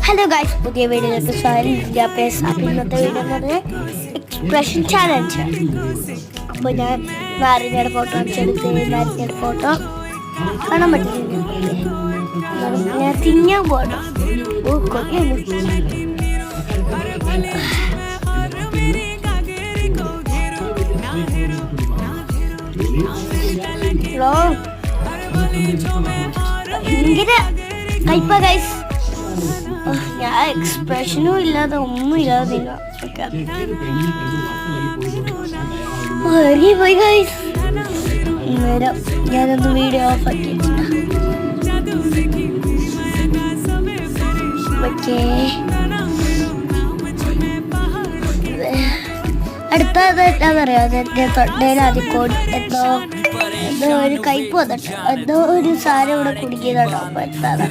Hello guys, പുതിയ വീഡിയോയിലേക്ക് സ്വാഗതം. ഇന്നത്തെ വീഡിയോ എന്ന് പറഞ്ഞാൽ എക്സ്പ്രഷൻ ചാലഞ്ച്. അപ്പോൾ ഞാൻ നാരങ്ങയുടെ ഫോട്ടോ കാണിച്ചെടുത്ത് നാരങ്ങയുടെ ഫോട്ടോ കാണാൻ പറ്റുന്നില്ല. ഞാൻ തിന്നാൻ പോകണം. ഓ കൊതിയാണ്. ഹലോ, ഭയങ്കര കയ്പ ഗൈസ്. ഞാൻ എക്സ്പ്രഷനും ഇല്ലാതെ ഒന്നും ഇല്ലാതെ പോയി ഗൈസ്. നേരം ഞാനൊന്ന് വീഡിയോ ഓഫ് ആക്കി. അടുത്തത് എന്താണെന്നറിയാം, എൻ്റെ തൊണ്ടയിൽ അതിക്കോട് എന്തോ ഒരു കയ്പ് വന്നിട്ട് എന്തോ ഒരു സാധനം ഇവിടെ കുടിക്കുന്നുണ്ടോ. അപ്പോൾ എന്താണ്